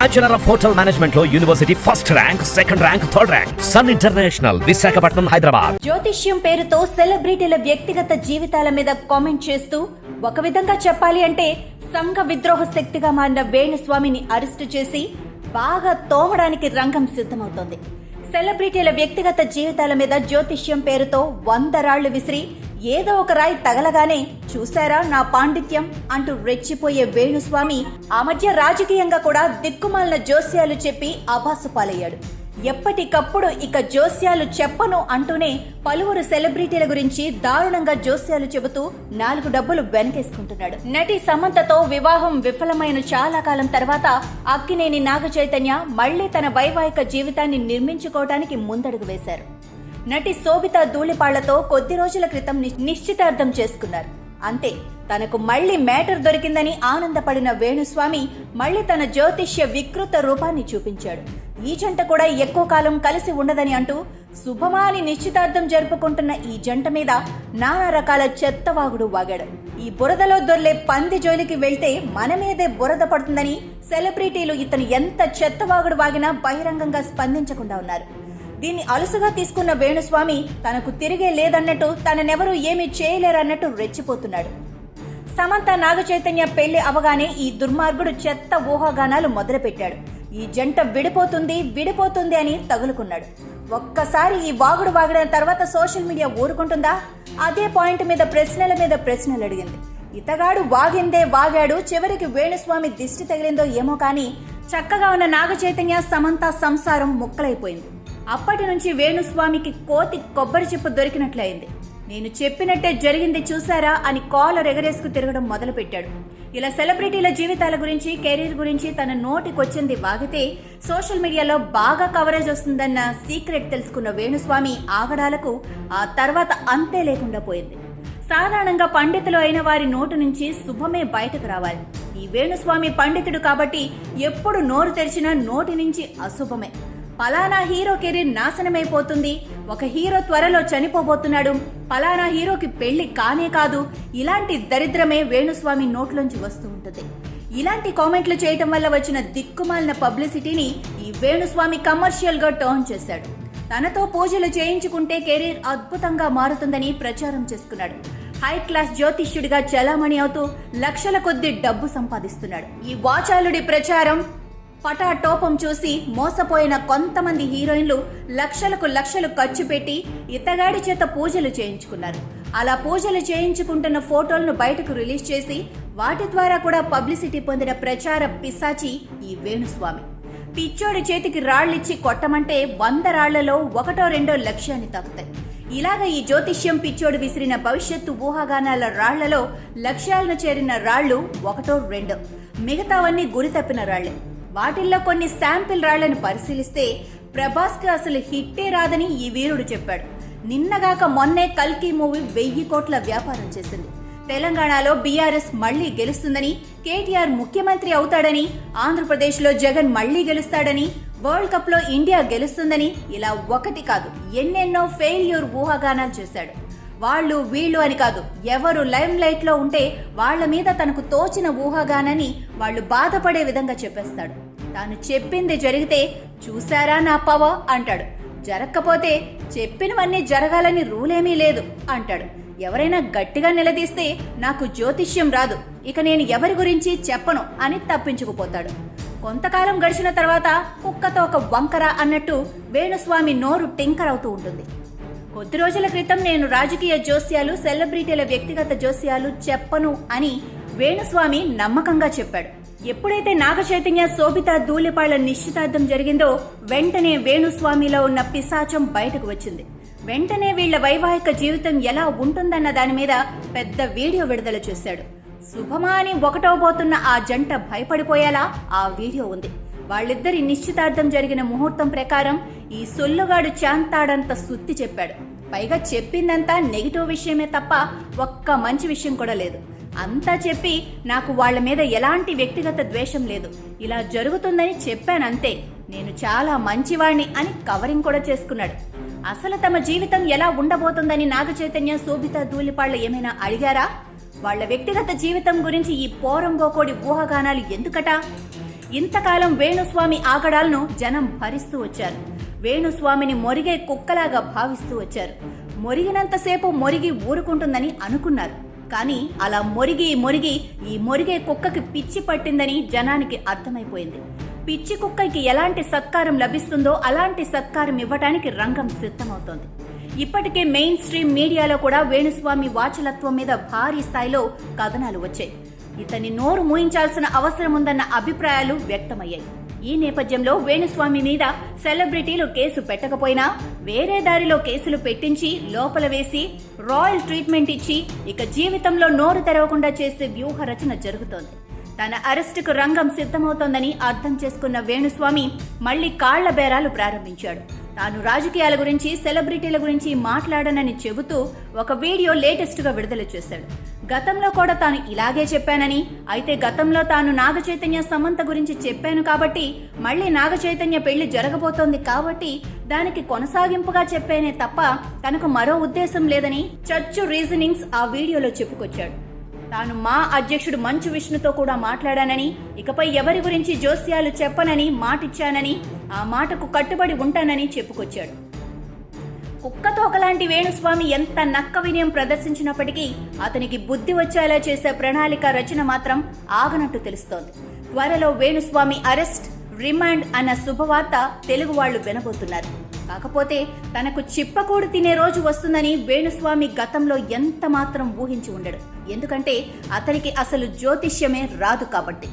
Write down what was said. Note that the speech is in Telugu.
బ్యాచులర్ ఆఫ్ హోటల్ మేనేజ్మెంట్ లో university first rank, second rank, third rank. Sun international, Visakhapatnam, Hyderabad. జ్యోతిష్యం పేరుతో సెలబ్రిటీల వ్యక్తిగత జీవితాల మీద కామెంట్ చేస్తూ ఒక విధంగా చెప్పాలి అంటే సంఘ విద్రోహ శక్తిగా మారిన వేణుస్వామిని అరెస్టు చేసి బాగా తోమడానికి రంగం సిద్ధమవుతోంది. సెలబ్రిటీల వ్యక్తిగత జీవితాల మీద జ్యోతిష్యం పేరుతో 100 రాళ్లు విసిరి ఏదో ఒక రాయి తగలగానే చూశారా నా పాండిత్యం అంటూ రెచ్చిపోయే వేణుస్వామి ఆ మధ్య రాజకీయంగా కూడా దిక్కుమాలిన జోస్యాలు చెప్పి అభాసు పాలయ్యాడు. ఎప్పటికప్పుడు ఇక జోస్యాలు చెప్పను అంటూనే పలువురు సెలబ్రిటీల గురించి దారుణంగా జోస్యాలు చెబుతూ 4 డబ్బులు వెనకేసుకుంటున్నాడు. నటి సమంతతో వివాహం విఫలమైన చాలా కాలం తర్వాత అక్కినేని నాగచైతన్య మళ్లీ తన వైవాహిక జీవితాన్ని నిర్మించుకోవడానికి ముందడుగు వేశారు. నటి శోభితా ధూళిపాళ్లతో కొద్ది రోజుల క్రితం నిశ్చితార్థం చేసుకున్నారు. అంతే, తనకు మళ్లీ మేటర్ దొరికిందని ఆనందపడిన వేణుస్వామి మళ్లీ తన జ్యోతిష్య వికృత రూపాన్ని చూపించాడు. ఈ జంట కూడా ఎక్కువ కాలం కలిసి ఉండదని అంటూ శుభమాని నిశ్చితార్థం జరుపుకుంటున్న ఈ జంట మీద నానా రకాల చెత్తవాగుడు వాగాడు. ఈ బురదలో దొర్లే పంది జోలికి వెళ్తే మన మీదే బురద పడుతుందని సెలబ్రిటీలు ఇతను ఎంత చెత్తవాగుడు వాగినా బహిరంగంగా స్పందించకుండా ఉన్నారు. దీన్ని అలుసుగా తీసుకున్న వేణుస్వామి తనకు తిరిగే లేదన్నట్టు, తననెవరూ ఏమీ చేయలేరన్నట్టు రెచ్చిపోతున్నాడు. సమంత నాగచైతన్య పెళ్లి అవగానే ఈ దుర్మార్గుడు చెత్త ఊహాగానాలు మొదలుపెట్టాడు. ఈ జంట విడిపోతుంది అని తగులుకున్నాడు. ఒక్కసారి ఈ వాగుడు వాగిన తర్వాత సోషల్ మీడియా ఊరుకుంటుందా? అదే పాయింట్ మీద ప్రశ్నలు అడిగింది. ఇతగాడు వాగిందే వాగాడు, చివరికి వేణుస్వామి దిష్టి తగిలిందో ఏమో కానీ చక్కగా ఉన్న నాగచైతన్య సమంత సంసారం ముక్కలైపోయింది. అప్పటి నుంచి వేణుస్వామికి కోతి కొబ్బరి చిప్ప దొరికినట్లయింది. నేను చెప్పినట్టే జరిగింది చూసారా అని కాలర్ ఎగరేసుకు తిరగడం మొదలుపెట్టాడు. ఇలా సెలబ్రిటీల జీవితాల గురించి, కెరీర్ గురించి తన నోటికొచ్చింది వాగితే సోషల్ మీడియాలో బాగా కవరేజ్ వస్తుందన్న సీక్రెట్ తెలుసుకున్న వేణుస్వామి ఆగడాలకు ఆ తర్వాత అంతే లేకుండా పోయింది. సాధారణంగా పండితులు అయిన వారి నోటు నుంచి శుభమే బయటకు రావాలి. ఈ వేణుస్వామి పండితుడు కాబట్టి ఎప్పుడు నోరు తెరిచినా నోటి నుంచి అశుభమే. పలానా హీరో కెరీర్ నాశనమైపోతుంది, ఒక హీరో త్వరలో చనిపోబోతున్నాడు, పలానా హీరోకి పెళ్లి కానే కాదు, ఇలాంటి దరిద్రమే వేణుస్వామి నోట్లోంచి వస్తూ ఉంటుంది. ఇలాంటి కామెంట్లు చేయటం వల్ల వచ్చిన దిక్కుమాలిన పబ్లిసిటీని ఈ వేణుస్వామి కమర్షియల్ గా టర్న్ చేశాడు. తనతో పూజలు చేయించుకుంటే కెరీర్ అద్భుతంగా మారుతుందని ప్రచారం చేసుకున్నాడు. హై క్లాస్ జ్యోతిష్యుడిగా చలామణి అవుతూ లక్షల కొద్ది డబ్బు సంపాదిస్తున్నాడు. ఈ వాచాలుడి ప్రచారం పటాటోపం చూసి మోసపోయిన కొంతమంది హీరోయిన్లు లక్షలు ఖర్చు పెట్టి ఇతగాడి చేత పూజలు చేయించుకున్నారు. అలా పూజలు చేయించుకుంటున్న ఫోటోలను బయటకు రిలీజ్ చేసి వాటి ద్వారా కూడా పబ్లిసిటీ పొందిన ప్రచార పిశాచి ఈ వేణుస్వామి. పిచ్చోడి చేతికి రాళ్లిచ్చి కొట్టమంటే 100 రాళ్లలో 1-2 లక్ష్యాన్ని తాకుతాయి. ఇలాగ ఈ జ్యోతిష్యం పిచ్చోడు విసిరిన భవిష్యత్తు ఊహాగానాల రాళ్లలో లక్ష్యాలను చేరిన రాళ్లు 1-2, మిగతావన్నీ గురి తప్పిన రాళ్లే. వాటిల్లో కొన్ని శాంపిల్ రాళ్లను పరిశీలిస్తే ప్రభాస్కి అసలు హిట్టే రాదని ఈ వీరుడు చెప్పాడు. నిన్నగాక మొన్నే కల్కి మూవీ 1000 కోట్ల వ్యాపారం చేసింది. తెలంగాణలో బీఆర్ఎస్ మళ్లీ గెలుస్తుందని, కేటీఆర్ ముఖ్యమంత్రి అవుతాడని, ఆంధ్రప్రదేశ్లో జగన్ మళ్లీ గెలుస్తాడని, వరల్డ్ కప్ లో ఇండియా గెలుస్తుందని, ఇలా ఒకటి కాదు ఎన్నెన్నో ఫెయిల్యూర్ ఊహాగానాలు చేశాడు. వాళ్ళు వీళ్ళు అని కాదు, ఎవరు లైమ్ లైట్ లో ఉంటే వాళ్ల మీద తనకు తోచిన ఊహాగానని వాళ్ళు బాధపడే విధంగా చెప్పేస్తాడు. తాను చెప్పింది జరిగితే చూసారా నా పవ అంటాడు. జరగకపోతే చెప్పినవన్నీ జరగాలని రూలేమీ లేదు అంటాడు. ఎవరైనా గట్టిగా నిలదీస్తే నాకు జ్యోతిష్యం రాదు, ఇక నేను ఎవరి గురించి చెప్పను అని తప్పించుకుపోతాడు. కొంతకాలం గడిచిన తర్వాత కుక్కతో ఒక వంకర అన్నట్టు వేణుస్వామి నోరు టింకర్ అవుతూ ఉంటుంది. కొద్ది రోజుల క్రితం నేను రాజకీయ జోస్యాలు, సెలబ్రిటీల వ్యక్తిగత జోస్యాలు చెప్పను అని వేణుస్వామి నమ్మకంగా చెప్పాడు. ఎప్పుడైతే నాగచైతన్య శోభితా ధూళిపాళ్ల నిశ్చితార్థం జరిగిందో వెంటనే వేణుస్వామిలో ఉన్న పిశాచం బయటకు వచ్చింది. వెంటనే వీళ్ల వైవాహిక జీవితం ఎలా ఉంటుందన్న దాని మీద పెద్ద వీడియో విడుదల చేశాడు. శుభమాని ఒకటవబోతున్న ఆ జంట భయపడిపోయేలా ఆ వీడియో ఉంది. వాళ్ళిద్దరి నిశ్చితార్థం జరిగిన ముహూర్తం ప్రకారం ఈ సొల్లుగాడు చాంతాడంత సుత్తి చెప్పాడు. పైగా చెప్పిందంతా నెగిటివ్ విషయమే తప్ప ఒక్క మంచి విషయం కూడా లేదు. అంతా చెప్పి నాకు వాళ్ల మీద ఎలాంటి వ్యక్తిగత ద్వేషం లేదు, ఇలా జరుగుతుందని చెప్పానంతే, నేను చాలా మంచివాణ్ణి అని కవరింగ్ కూడా చేసుకున్నాడు. అసలు తమ జీవితం ఎలా ఉండబోతుందని నాగచైతన్య శోభితా ధూళిపాళ్ల ఏమైనా అడిగారా? వాళ్ల వ్యక్తిగత జీవితం గురించి ఈ పోరంబోకోడి ఊహాగానాలు ఎందుకట? ఇంతకాలం వేణుస్వామి ఆగడాలను జనం భరిస్తూ వచ్చారు. వేణుస్వామిని మొరిగే కుక్కలాగా భావిస్తూ వచ్చారు. మొరిగినంతసేపు మొరిగి ఊరుకుంటుందని అనుకున్నారు. కానీ అలా మొరిగి ఈ మొరిగే కుక్కకి పిచ్చి పట్టిందని జనానికి అర్థమైపోయింది. పిచ్చి కుక్కకి ఎలాంటి సత్కారం లభిస్తుందో అలాంటి సత్కారం ఇవ్వటానికి రంగం సిద్ధమవుతోంది. ఇప్పటికే మెయిన్ స్ట్రీమ్ మీడియాలో కూడా వేణుస్వామి వాచలత్వం మీద భారీ స్థాయిలో కథనాలు వచ్చాయి. ఇతన్ని నోరు మూయించాల్సిన అవసరం ఉందన్న అభిప్రాయాలు వ్యక్తమయ్యాయి. ఈ నేపథ్యంలో వేణుస్వామి మీద సెలబ్రిటీలు కేసు పెట్టకపోయినా వేరే దారిలో కేసులు పెట్టించి లోపల వేసి రాయల్ ట్రీట్మెంట్ ఇచ్చి ఇక జీవితంలో నోరు తెరవకుండా చేసే వ్యూహ రచన జరుగుతోంది. తన అరెస్టుకు రంగం సిద్ధమవుతోందని అర్థం చేసుకున్న వేణుస్వామి మళ్లీ కాళ్ల బేరాలు ప్రారంభించాడు. తాను రాజకీయాల గురించి సెలబ్రిటీల గురించి మాట్లాడనని చెబుతూ ఒక వీడియో లేటెస్ట్ గా విడుదల చేశాడు. గతంలో కూడా తాను ఇలాగే చెప్పానని, అయితే గతంలో తాను నాగచైతన్య సమంత గురించి చెప్పాను కాబట్టి మళ్లీ నాగచైతన్య పెళ్లి జరగబోతోంది కాబట్టి దానికి కొనసాగింపుగా చెప్పానే తప్ప తనకు మరో ఉద్దేశం లేదని చచ్చు రీజనింగ్స్ ఆ వీడియోలో చెప్పుకొచ్చాడు. తాను మా అధ్యక్షుడు మంచు విష్ణుతో కూడా మాట్లాడానని, ఇకపై ఎవరి గురించి జోస్యాలు చెప్పనని మాటిచ్చానని, ఆ మాటకు కట్టుబడి ఉంటానని చెప్పుకొచ్చాడు. కుక్కతోకలాంటి వేణుస్వామి ఎంత నక్క వినయం ప్రదర్శించినప్పటికీ అతనికి బుద్ధి వచ్చేలా చేసే ప్రణాళిక రచన మాత్రం ఆగనట్టు తెలుస్తోంది. త్వరలో వేణుస్వామి అరెస్ట్, రిమాండ్ అన్న శుభవార్త తెలుగు వాళ్లు వినబోతున్నారు. కాకపోతే తనకు చిప్పకూడు తినే రోజు వస్తుందని వేణుస్వామి గతంలో ఎంత మాత్రం ఊహించి ఉండడు. ఎందుకంటే అతనికి అసలు జ్యోతిష్యమే రాదు కాబట్టి.